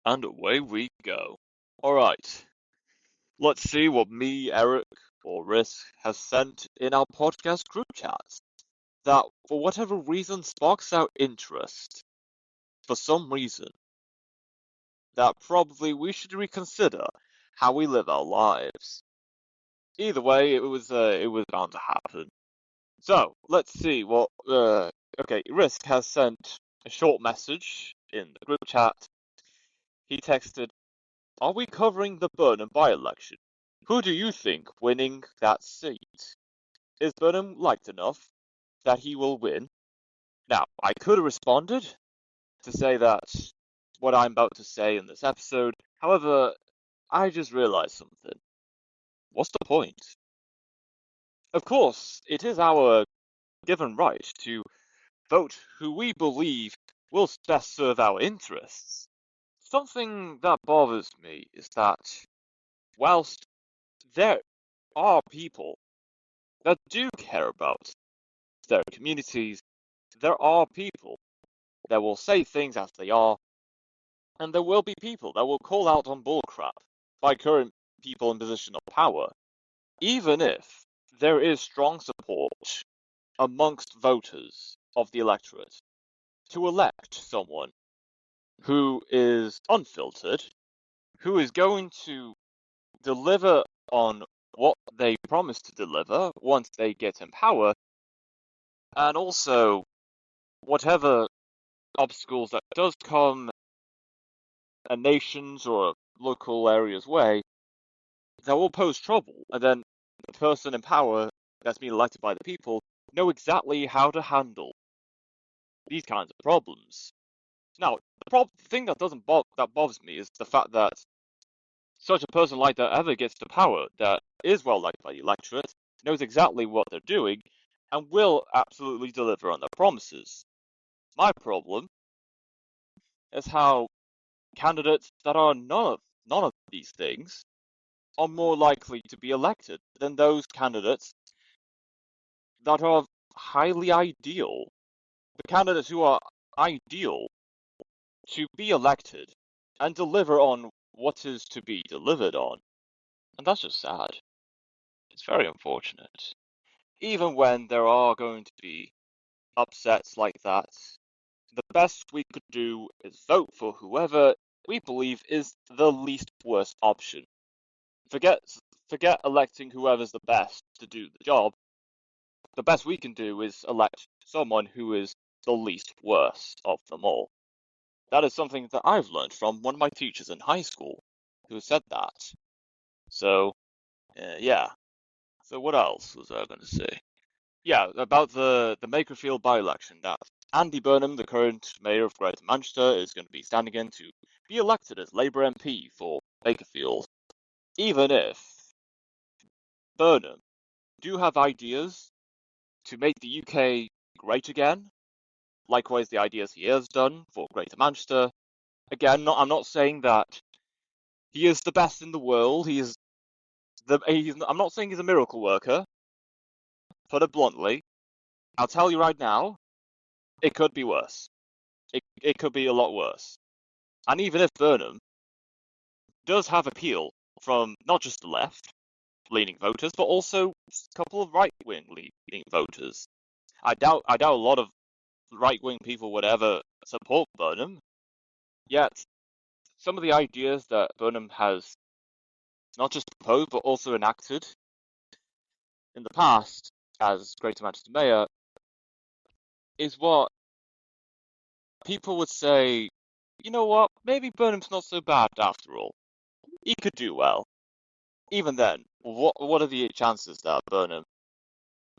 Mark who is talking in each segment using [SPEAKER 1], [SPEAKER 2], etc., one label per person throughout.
[SPEAKER 1] And away we go. Alright, let's see what me, Eric, or Risk has sent in our podcast group chat that, for whatever reason, sparks our interest. For some reason, that probably we should reconsider how we live our lives. Either way, it was bound to happen. So, let's see what, okay, Risk has sent a short message in the group chat. He texted, "Are we covering the Burnham by-election? Who do you think winning that seat? Is Burnham liked enough that he will win?" Now, I could have responded to say that what I'm about to say in this episode. However, I just realized something. What's the point? Of course, it is our given right to vote who we believe will best serve our interests. Something that bothers me is that whilst there are people that do care about their communities, there are people that will say things as they are, and there will be people that will call out on bullcrap by current people in position of power, even if there is strong support amongst voters of the electorate to elect someone who is unfiltered, who is going to deliver on what they promise to deliver once they get in power, and also whatever obstacles that does come a nation's or a local area's way that will pose trouble, and then the person in power that's been elected by the people know exactly how to handle these kinds of problems. Now, the thing that that bothers me is the fact that such a person like that ever gets to power that is well liked by the electorate, knows exactly what they're doing, and will absolutely deliver on their promises. My problem is how candidates that are none of these things are more likely to be elected than those candidates that are highly ideal. The candidates who are ideal to be elected and deliver on what is to be delivered on. And that's just sad. It's very unfortunate. Even when there are going to be upsets like that, the best we could do is vote for whoever we believe is the least worst option. Forget forget electing whoever's the best to do the job. The best we can do is elect someone who is the least worst of them all. That is something that I've learned from one of my teachers in high school, who said that. So, yeah. So what else was I going to say? Yeah, about the Makerfield by-election. That Andy Burnham, the current mayor of Greater Manchester, is going to be standing in to be elected as Labour MP for Makerfield. Even if Burnham do have ideas to make the UK great again, likewise the ideas he has done for Greater Manchester. Again, I'm not saying that he is the best in the world. I'm not saying he's a miracle worker. Put it bluntly, I'll tell you right now, it could be worse. It could be a lot worse. And even if Burnham does have appeal from not just the left-leaning voters, but also a couple of right-wing leaning voters, I doubt a lot of right-wing people would ever support Burnham. Yet, some of the ideas that Burnham has not just proposed but also enacted in the past as Greater Manchester Mayor is what people would say, you know what, maybe Burnham's not so bad after all. He could do well. Even then, what are the chances that Burnham,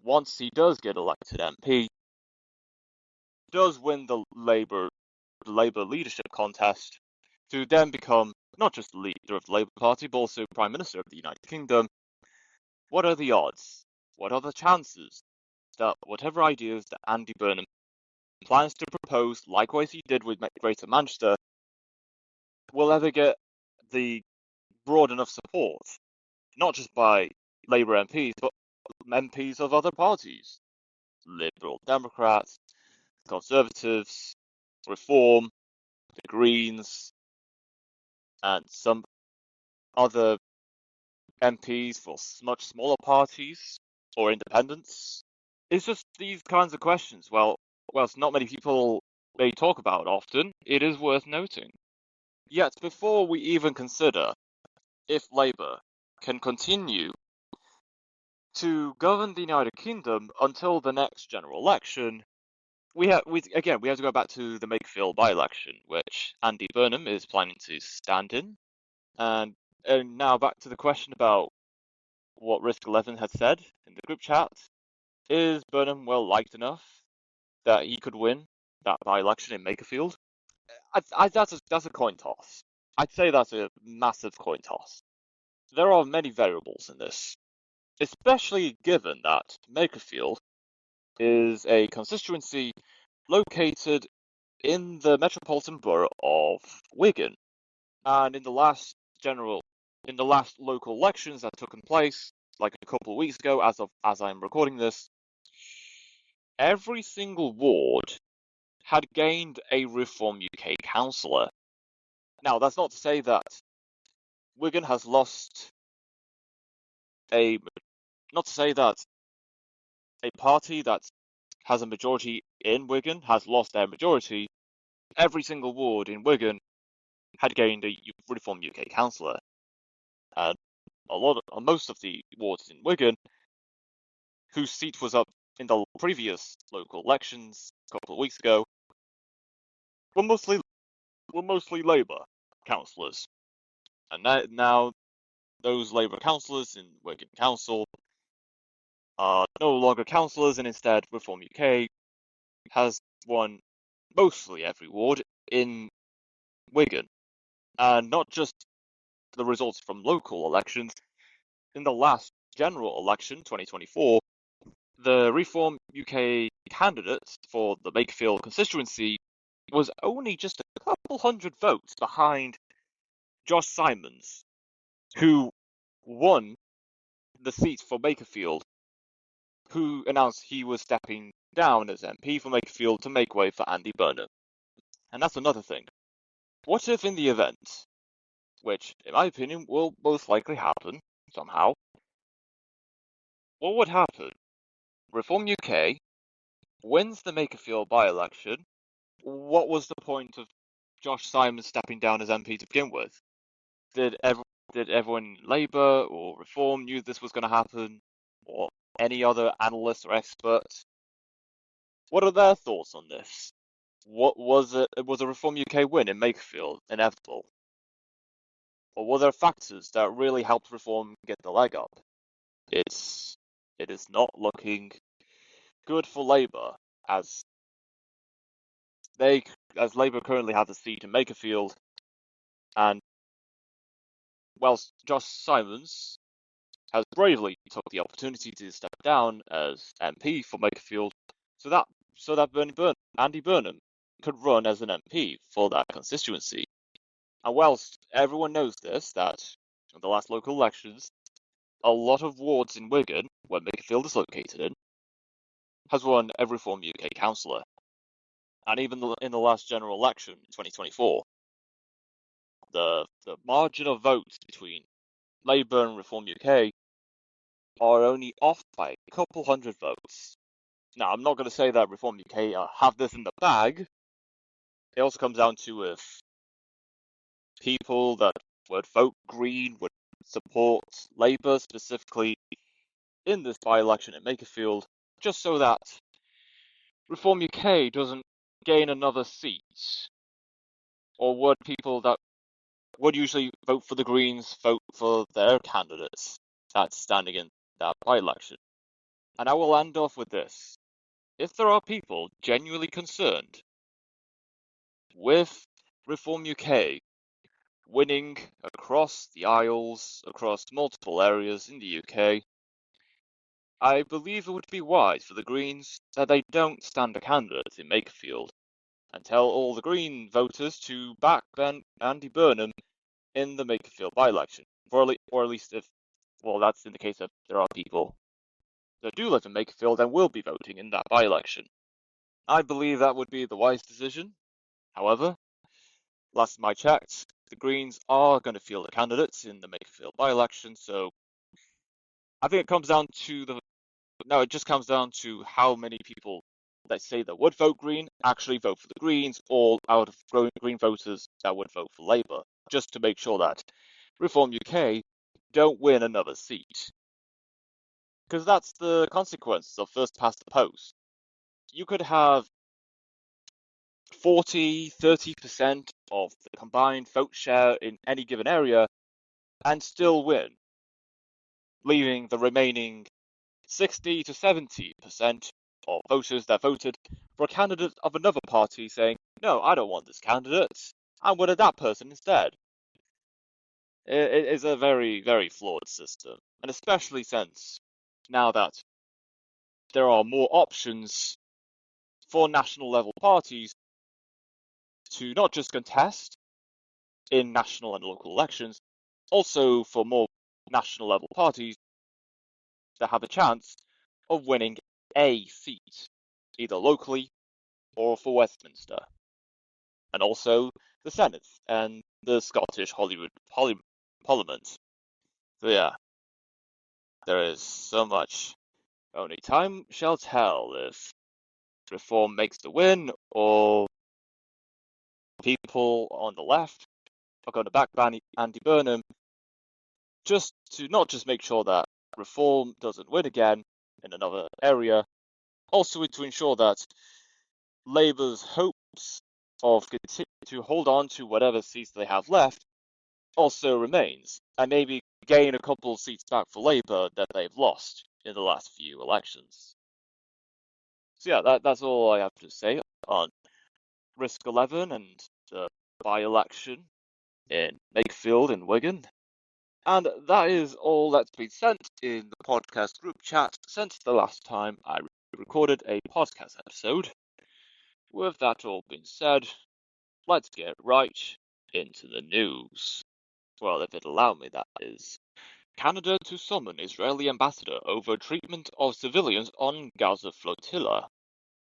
[SPEAKER 1] once he does get elected MP, does win the Labour leadership contest to then become not just the leader of the Labour Party, but also Prime Minister of the United Kingdom? What are the odds? What are the chances that whatever ideas that Andy Burnham plans to propose, likewise he did with Greater Manchester, will ever get the broad enough support, not just by Labour MPs, but MPs of other parties, Liberal Democrats, Conservatives, Reform, the Greens, and some other MPs for much smaller parties or independents? It's just these kinds of questions. Whilst not many people may talk about often, it is worth noting. Yet before we even consider if Labour can continue to govern the United Kingdom until the next general election, we have to go back to the Makerfield by-election, which Andy Burnham is planning to stand in. And now back to the question about what Risk 11 had said in the group chat. Is Burnham well liked enough that he could win that by-election in Makerfield? That's a coin toss. I'd say that's a massive coin toss. There are many variables in this, especially given that Makerfield is a constituency located in the metropolitan borough of Wigan, and in the last local elections that took place, like a couple of weeks ago, as I'm recording this, every single ward had gained a Reform UK councillor. Now, that's not to say that Wigan has lost not to say that a party that has a majority in Wigan has lost their majority. Every single ward in Wigan had gained a Reform UK councillor, and most of the wards in Wigan, whose seat was up in the previous local elections a couple of weeks ago, were mostly Labour councillors, and now those Labour councillors in Wigan Council are no longer councillors, and instead Reform UK has won mostly every ward in Wigan. And not just the results from local elections. In the last general election, 2024, the Reform UK candidate for the Makerfield constituency was only just a couple hundred votes behind Josh Simons, who won the seat for Makerfield, who announced he was stepping down as MP for Makerfield to make way for Andy Burnham. And that's another thing. What if in the event, which in my opinion will most likely happen somehow, what would happen? Reform UK wins the Makerfield by-election. What was the point of Josh Simons stepping down as MP to begin with? Did everyone in Labour or Reform knew this was going to happen, or any other analyst or expert? What are their thoughts on this? What was it? Was a Reform UK win in Makerfield inevitable, or were there factors that really helped Reform get the leg up? It is not looking good for Labour as Labour currently have the seat in Makerfield, and whilst Josh Simons has bravely took the opportunity to step down as MP for Makerfield, so that Andy Burnham could run as an MP for that constituency. And whilst everyone knows this, that in the last local elections, a lot of wards in Wigan, where Makerfield is located in, has won a Reform UK councillor. And even in the last general election in 2024, the margin of votes between Labour and Reform UK are only off by a couple hundred votes. Now, I'm not going to say that Reform UK have this in the bag. It also comes down to if people that would vote Green would support Labour specifically in this by-election at Makerfield, just so that Reform UK doesn't gain another seat. Or would people that would usually vote for the Greens vote for their candidates that's standing in that by-election? And I will end off with this. If there are people genuinely concerned with Reform UK winning across the Isles, across multiple areas in the UK, I believe it would be wise for the Greens that they don't stand a candidate in Makerfield and tell all the Green voters to back Andy Burnham in the Makerfield by-election. Or at least if, well, that's in the case that there are people that do live in Makerfield and will be voting in that by-election. I believe that would be the wise decision. However, last time I checked, the Greens are going to field the candidates in the Makerfield by-election, so I think it comes down to it just comes down to how many people that say that would vote Green actually vote for the Greens, or out of Green voters that would vote for Labour, just to make sure that Reform UK don't win another seat. Because that's the consequence of first past the post. You could have 40–30% of the combined vote share in any given area and still win, leaving the remaining 60–70% of voters that voted for a candidate of another party saying, no, I don't want this candidate, I wanted that person instead. It is a very, very flawed system, and especially since now that there are more options for national level parties to not just contest in national and local elections, also for more national level parties that have a chance of winning a seat, either locally or for Westminster, and also the Senate and the Scottish Parliament. So yeah, there is so much. Only time shall tell if Reform makes the win or people on the left are going to back Andy Burnham just to not just make sure that Reform doesn't win again in another area, also to ensure that Labour's hopes of continuing to hold on to whatever seats they have left also remains, and maybe gain a couple of seats back for Labour that they've lost in the last few elections. So yeah, that's all I have to say on Risk 11 and the by-election in Makerfield and Wigan. And that is all that's been sent in the podcast group chat since the last time I recorded a podcast episode. With that all being said, let's get right into the news. Well, if it allow me, that is. Canada to summon Israeli ambassador over treatment of civilians on Gaza Flotilla.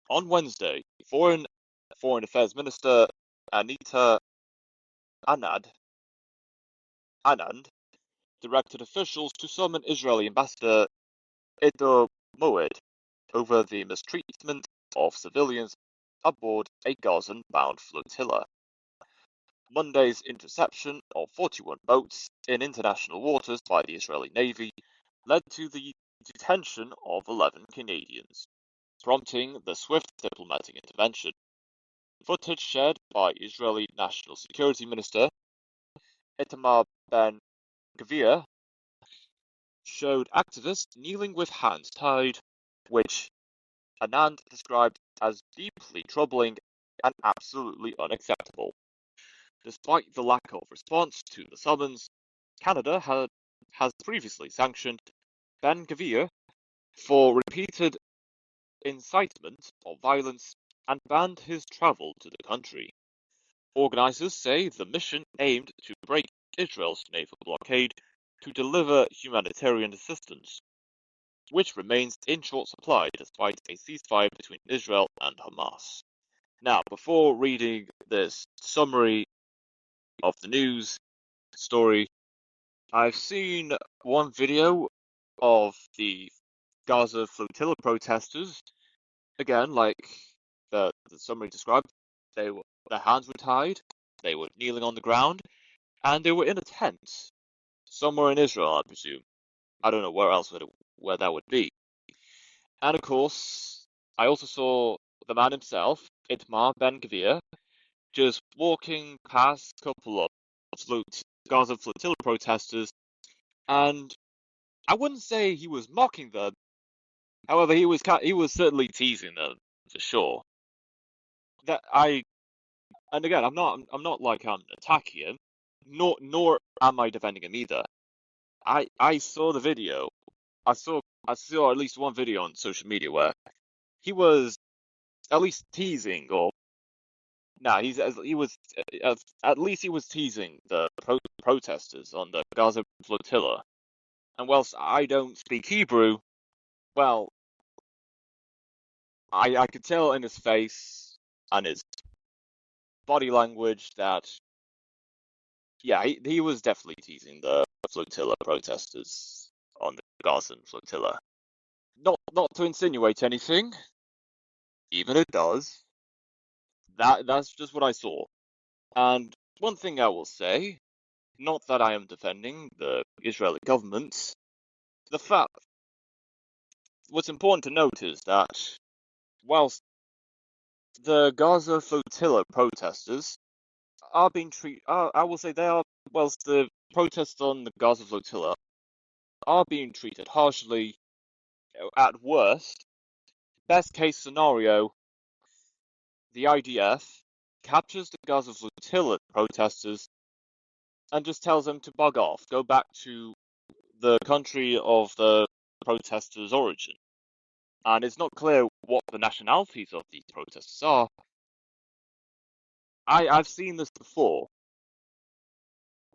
[SPEAKER 1] On Wednesday, Foreign Affairs Minister Anita Anand directed officials to summon Israeli ambassador Edo Moed over the mistreatment of civilians aboard a Gazan-bound flotilla. Monday's interception of 41 boats in international waters by the Israeli Navy led to the detention of 11 Canadians, prompting the swift diplomatic intervention. Footage shared by Israeli National Security Minister Itamar Ben-Gvir showed activists kneeling with hands tied, which Anand described as deeply troubling and absolutely unacceptable. Despite the lack of response to the summons, Canada has previously sanctioned Ben-Gvir for repeated incitement of violence and banned his travel to the country. Organizers say the mission aimed to break Israel's naval blockade to deliver humanitarian assistance, which remains in short supply despite a ceasefire between Israel and Hamas. Now, before reading this summary of the news story, I've seen one video of the Gaza Flotilla protesters. Again, like the summary described, their hands were tied, they were kneeling on the ground, and they were in a tent somewhere in Israel, I presume. I don't know where that would be. And of course, I also saw the man himself, Itamar Ben-Gvir, just walking past a couple of Gaza Flotilla protesters, and I wouldn't say he was mocking them. However, he was certainly teasing them for sure. And again, I'm not like I'm attacking him, nor am I defending him either. I saw the video. I saw at least one video on social media where he was at least teasing, or he was at least he was teasing the protesters on the Gaza Flotilla. And whilst I don't speak Hebrew, well, I could tell in his face and his body language that Yeah, he was definitely teasing the flotilla protesters on the Gaza Flotilla. Not to insinuate anything, even it does. That's just what I saw. And one thing I will say, not that I am defending the Israeli government, the fact what's important to note is that whilst the Gaza Flotilla protesters are being treated, I will say they are, whilst the protests on the Gaza Flotilla are being treated harshly, at worst, best case scenario, the IDF captures the Gaza Flotilla protesters and just tells them to bug off, go back to the country of the protesters' origin. And it's not clear what the nationalities of these protesters are. I've seen this before,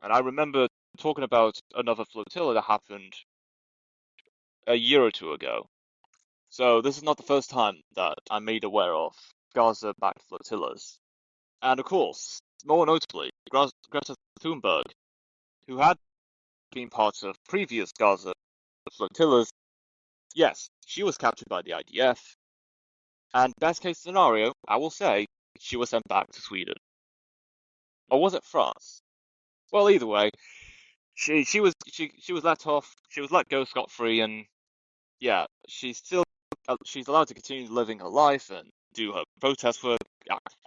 [SPEAKER 1] and I remember talking about another flotilla that happened a year or two ago. So this is not the first time that I'm made aware of Gaza-backed flotillas. And of course, more notably, Greta Thunberg, who had been part of previous Gaza flotillas, yes, she was captured by the IDF, and best case scenario, I will say, she was sent back to Sweden. Or was it France? Well, either way, she was let off, she was let go scot-free, and yeah, she's allowed to continue living her life and do her protest work,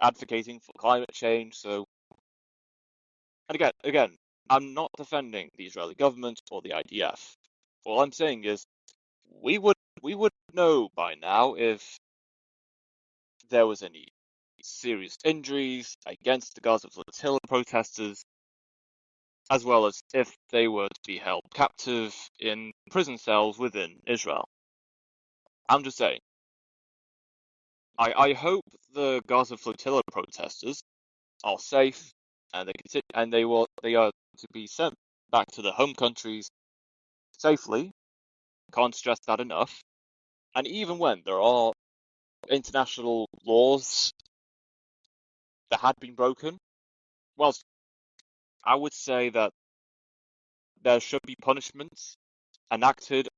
[SPEAKER 1] advocating for climate change. So, and again, I'm not defending the Israeli government or the IDF. All I'm saying is we would know by now if there was any serious injuries against the Gaza Flotilla protesters, as well as if they were to be held captive in prison cells within Israel. I'm just saying. I hope the Gaza Flotilla protesters are safe and they are to be sent back to their home countries safely. Can't stress that enough. And even when there are international laws that had been broken, well, I would say that there should be punishments enacted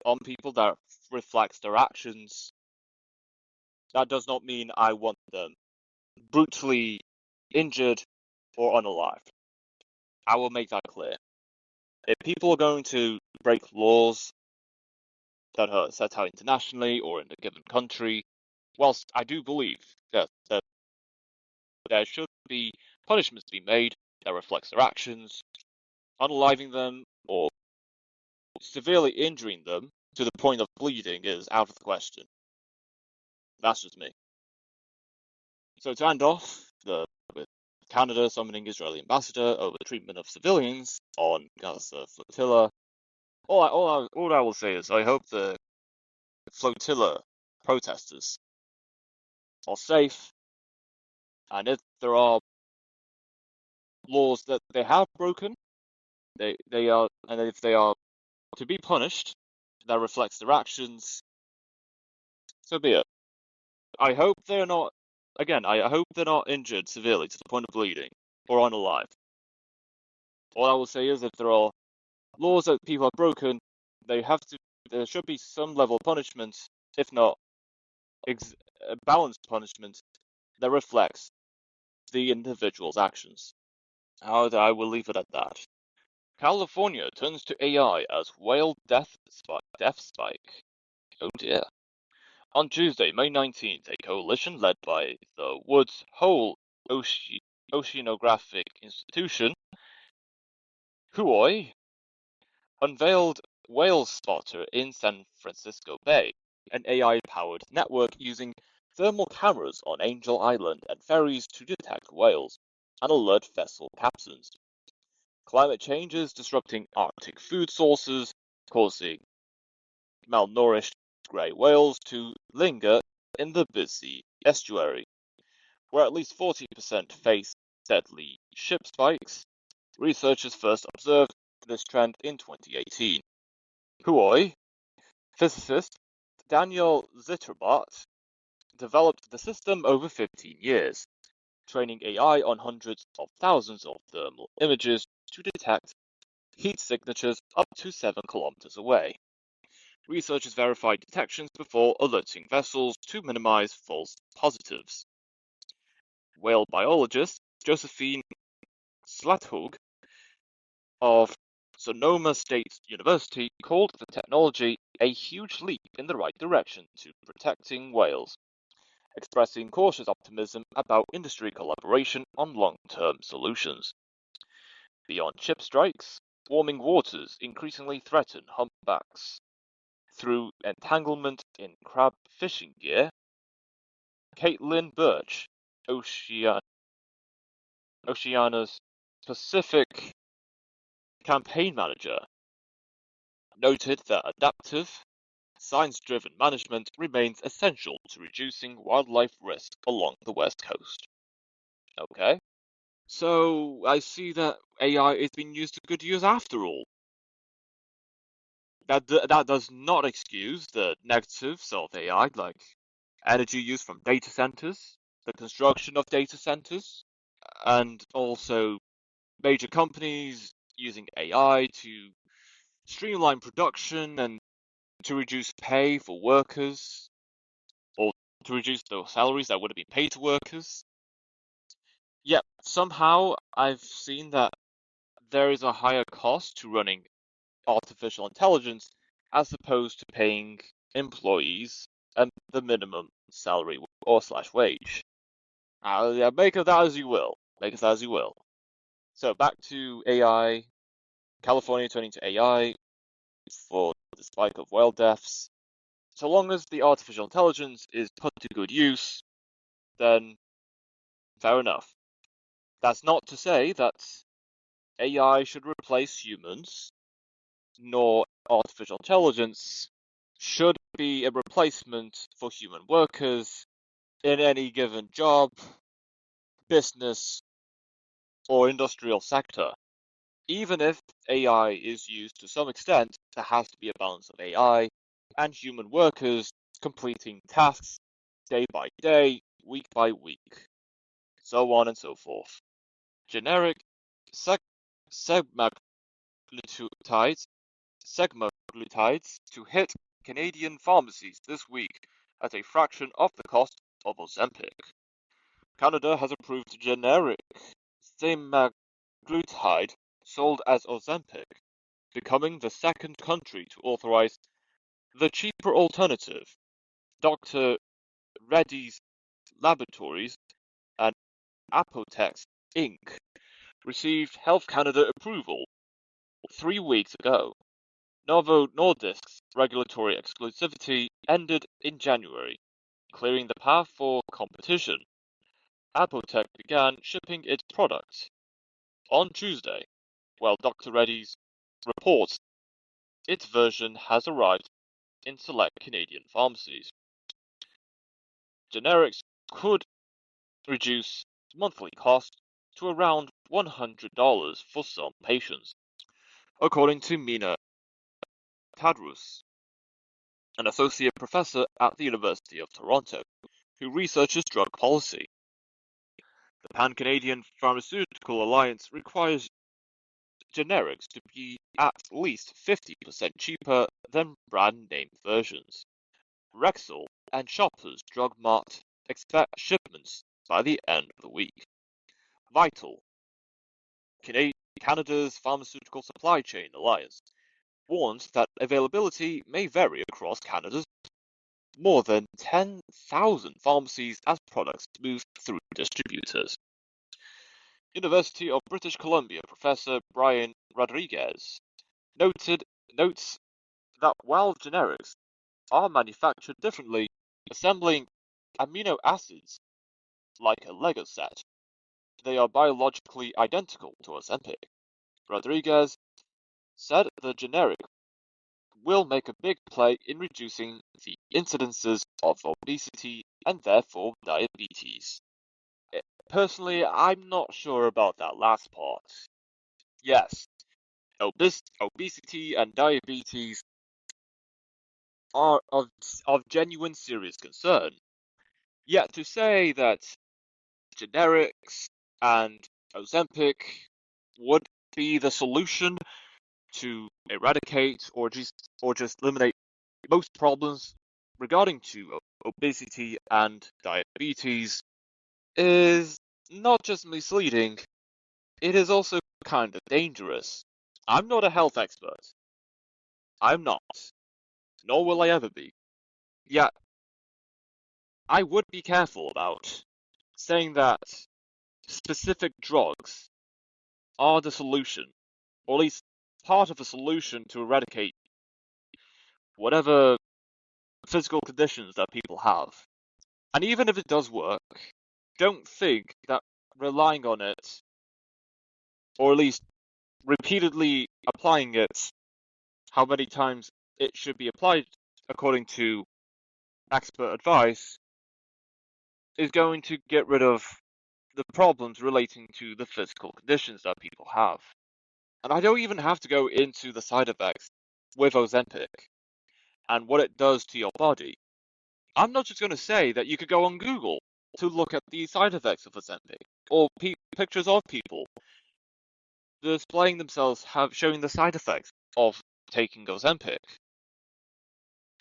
[SPEAKER 1] on people that reflects their actions. That does not mean I want them brutally injured or unalived. I will make that clear. If people are going to break laws that are set out internationally or in a given country, whilst I do believe that there should be punishments to be made that reflects their actions, unaliving them or severely injuring them to the point of bleeding is out of the question. That's just me. So to end off, with Canada summoning Israeli ambassador over the treatment of civilians on Gaza Flotilla, all I will say is I hope the flotilla protesters are safe, and if there are laws that they have broken, and if they are to be punished, that reflects their actions, so be it. I hope they're not. Again, I hope they're not injured severely to the point of bleeding or unalive. All I will say is if there are laws that people have broken, there should be some level of punishment, if not a balanced punishment that reflects the individual's actions. I will leave it at that. California turns to AI as whale death spike. Oh dear. On Tuesday, May 19th, a coalition led by the Woods Hole Oceanographic Institution, HUOI, unveiled Whale Spotter in San Francisco Bay, an AI-powered network using thermal cameras on Angel Island and ferries to detect whales and alert vessel captains. Climate change is disrupting Arctic food sources, causing malnourished grey whales to linger in the busy estuary, where at least 40% face deadly ship spikes. Researchers first observed this trend in 2018. HUOI physicist Daniel Zitterbot developed the system over 15 years training AI on hundreds of thousands of thermal images to detect heat signatures up to 7 kilometers away. Researchers verified detections before alerting vessels to minimize false positives. Whale biologist Josephine Slathug of Sonoma State University called the technology a huge leap in the right direction to protecting whales, expressing cautious optimism about industry collaboration on long-term solutions. Beyond ship strikes, warming waters increasingly threaten humpbacks. Through entanglement in crab fishing gear, Caitlin Birch, Oceania's Pacific campaign manager, noted that adaptive, science-driven management remains essential to reducing wildlife risk along the West Coast. Okay, so I see that AI is being used to good use after all. That does not excuse the negatives of AI, like energy use from data centers, the construction of data centers, and also major companies using AI to streamline production and to reduce pay for workers, or to reduce the salaries that would have been paid to workers. Yet somehow I've seen that there is a higher cost to running artificial intelligence as opposed to paying employees the minimum salary or slash wage. Make of that as you will. Make of that as you will. So back to AI. California turning to AI for the spike of whale deaths. So long as the artificial intelligence is put to good use, then fair enough. That's not to say that AI should replace humans, nor artificial intelligence should be a replacement for human workers in any given job, business, or industrial sector. Even if AI is used to some extent, there has to be a balance of AI and human workers completing tasks day by day, week by week, so on and so forth. Generic semaglutides to hit Canadian pharmacies this week at a fraction of the cost of Ozempic. Canada has approved generic semaglutide sold as Ozempic, becoming the second country to authorize the cheaper alternative. Dr. Reddy's Laboratories and Apotex Inc. received Health Canada approval 3 weeks ago. Novo Nordisk's regulatory exclusivity ended in January, clearing the path for competition. Apotex began shipping its product on Tuesday, while Dr. Reddy's reports its version has arrived in select Canadian pharmacies. Generics could reduce monthly cost to around $100 for some patients, according to Mina Tadrous, an associate professor at the University of Toronto, who researches drug policy. The Pan-Canadian Pharmaceutical Alliance requires generics to be at least 50% cheaper than brand-name versions. Rexall and Shoppers Drug Mart expect shipments by the end of the week. Vital, Canada's Pharmaceutical Supply Chain Alliance, warns that availability may vary across Canada's more than 10,000 pharmacies as products move through distributors. University of British Columbia professor Brian Rodriguez notes that while generics are manufactured differently, assembling amino acids like a Lego set, they are biologically identical to Ozempic. Rodriguez said the generic will make a big play in reducing the incidences of obesity and therefore diabetes. Personally, I'm not sure about that last part. Yes, obesity and diabetes are of genuine serious concern. Yet to say that generic and Ozempic would be the solution to eradicate or just eliminate most problems regarding to obesity and diabetes is not just misleading, it is also kind of dangerous. I'm not a health expert. I'm not, nor will I ever be. Yet, I would be careful about saying that specific drugs are the solution, or at least part of a solution to eradicate whatever physical conditions that people have. And even if it does work, don't think that relying on it, or at least repeatedly applying it, how many times it should be applied according to expert advice, is going to get rid of the problems relating to the physical conditions that people have. And I don't even have to go into the side effects with Ozempic and what it does to your body. I'm not just going to say that you could go on Google to look at the side effects of Ozempic, or pictures of people displaying themselves showing the side effects of taking Ozempic.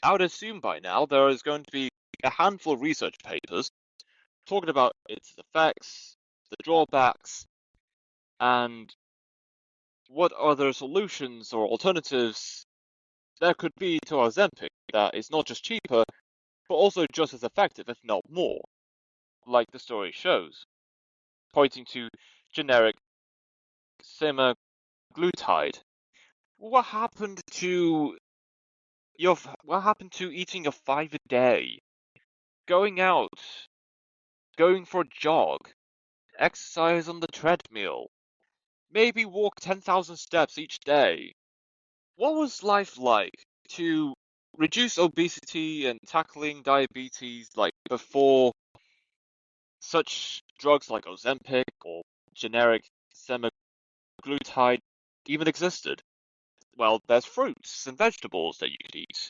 [SPEAKER 1] I would assume by now there is going to be a handful of research papers talking about its effects, the drawbacks, and what other solutions or alternatives there could be to Ozempic that is not just cheaper, but also just as effective, if not more, like the story shows, pointing to generic semaglutide. What happened to what happened to eating a 5 a day? Going out, going for a jog, exercise on the treadmill, maybe walk 10,000 steps each day. What was life like to reduce obesity and tackling diabetes like before such drugs like Ozempic or generic semaglutide even existed? Well, there's fruits and vegetables that you could eat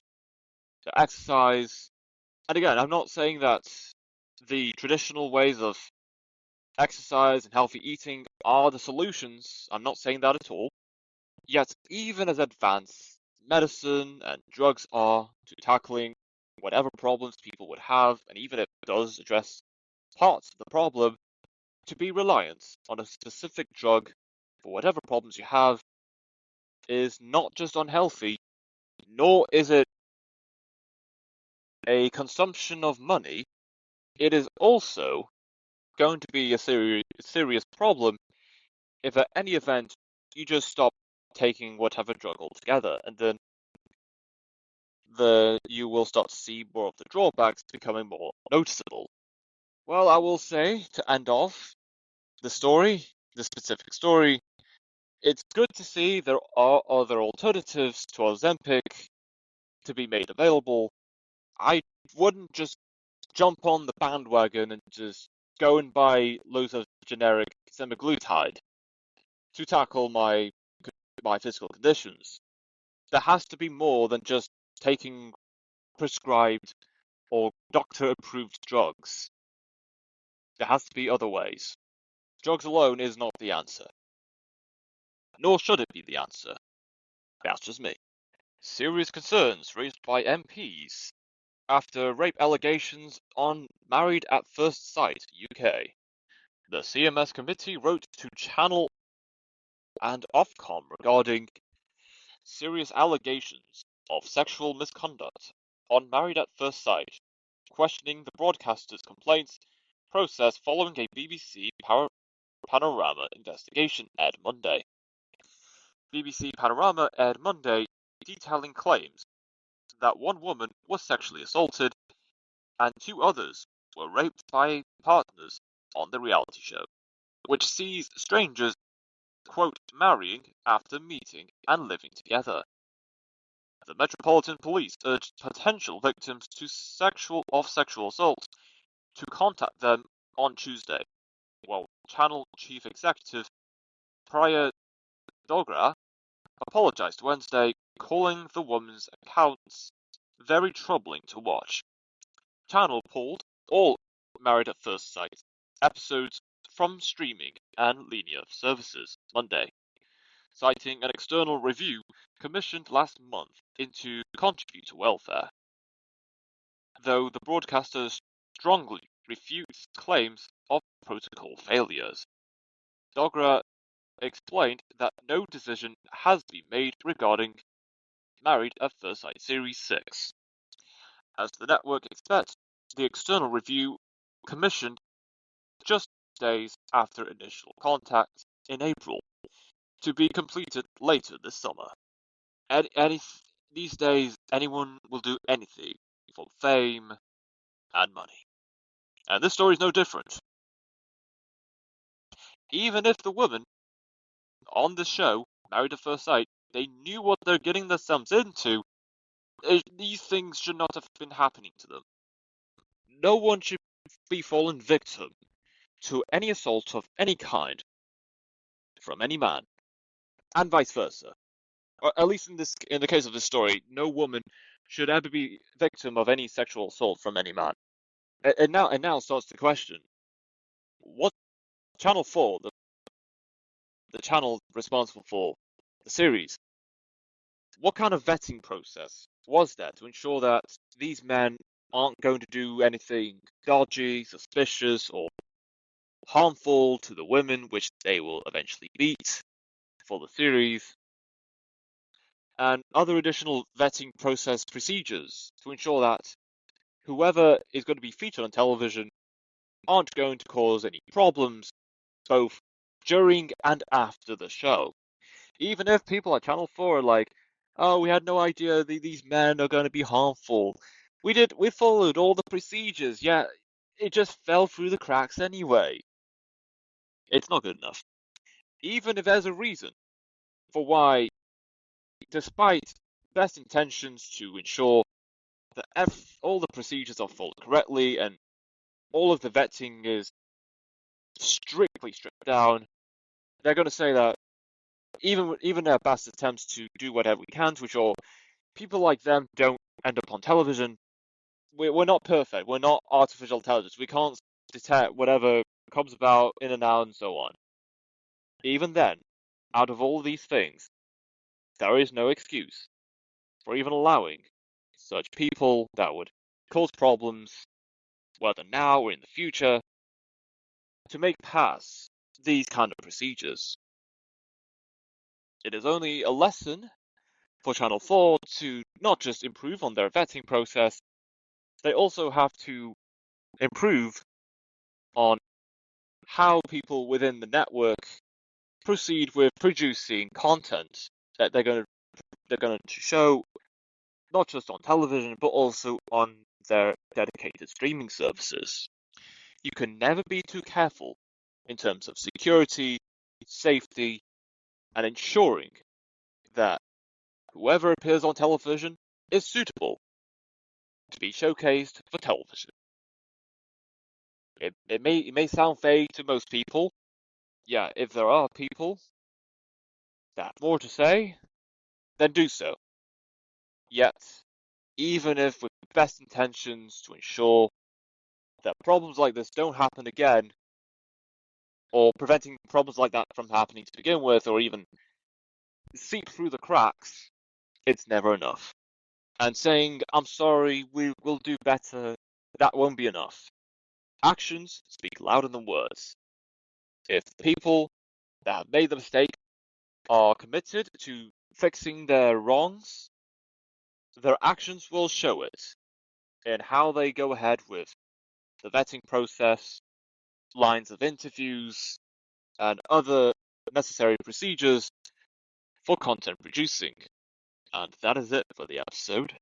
[SPEAKER 1] to exercise. And again, I'm not saying that the traditional ways of exercise and healthy eating are the solutions. I'm not saying that at all. Yet, even as advanced medicine and drugs are to tackling whatever problems people would have, and even if it does address parts of the problem, to be reliant on a specific drug for whatever problems you have is not just unhealthy, nor is it a consumption of money. It is also going to be a serious problem if at any event you just stop taking whatever drug altogether, and then you will start to see more of the drawbacks becoming more noticeable. Well, I will say, to end off the story, the specific story, it's good to see there are other alternatives to Ozempic to be made available. I wouldn't just jump on the bandwagon and just go and buy loads of generic semaglutide to tackle my physical conditions. There has to be more than just taking prescribed or doctor-approved drugs. There has to be other ways. Drugs alone is not the answer. Nor should it be the answer. That's just me. Serious concerns raised by MPs after rape allegations on Married at First Sight UK. The CMS committee wrote to Channel and Ofcom regarding serious allegations of sexual misconduct on Married at First Sight, questioning the broadcaster's complaints process following a BBC Panorama investigation aired Monday. BBC Panorama aired Monday, detailing claims that one woman was sexually assaulted and two others were raped by partners on the reality show, which sees strangers, quote, marrying after meeting and living together. The Metropolitan Police urged potential victims of sexual assault to contact them on Tuesday, while Channel Chief Executive Priya Dogra apologized Wednesday, calling the woman's accounts very troubling to watch. Channel pulled all Married at First Sight episodes from streaming and linear services Monday, citing an external review commissioned last month into contributor welfare. Though the broadcaster strongly refutes claims of protocol failures. Dogra explained that no decision has been made regarding Married at First Sight Series 6, as the network expects the external review commissioned just days after initial contact in April to be completed later this summer. These days, anyone will do anything for fame and money. And this story is no different. Even if the women on the show, Married at First Sight, they knew what they're getting themselves into, these things should not have been happening to them. No one should be fallen victim to any assault of any kind from any man, and vice versa. Or at least in the case of this story, no woman should ever be victim of any sexual assault from any man. And now starts the question: what Channel 4, the channel responsible for the series, what kind of vetting process was there to ensure that these men aren't going to do anything dodgy, suspicious, or harmful to the women, which they will eventually beat for the series, and other additional vetting process procedures to ensure that whoever is going to be featured on television aren't going to cause any problems both during and after the show. Even if people at Channel 4 are like, oh, we had no idea these men are going to be harmful. We followed all the procedures, yeah, it just fell through the cracks anyway. It's not good enough. Even if there's a reason for why, despite best intentions to ensure that all the procedures are followed correctly and all of the vetting is strictly stripped down, they're going to say that even their best attempts to do whatever we can to ensure people like them don't end up on television, we're not perfect. We're not artificial intelligence. We can't detect whatever comes about in and out and so on. Even then, out of all these things, there is no excuse for even allowing such people that would cause problems, whether now or in the future, to make past these kind of procedures. It is only a lesson for Channel 4 to not just improve on their vetting process, they also have to improve on how people within the network proceed with producing content that they're going to show not just on television but also on their dedicated streaming services. You can never be too careful in terms of security, safety, and ensuring that whoever appears on television is suitable to be showcased for television. It may sound vague to most people. Yeah, if there are people that have more to say, then do so. Yet, even if with the best intentions to ensure that problems like this don't happen again, or preventing problems like that from happening to begin with, or even seep through the cracks, it's never enough. And saying, I'm sorry, we will do better, that won't be enough. Actions speak louder than words. If the people that have made the mistake are committed to fixing their wrongs, their actions will show it in how they go ahead with the vetting process, lines of interviews, and other necessary procedures for content producing. And that is it for the episode.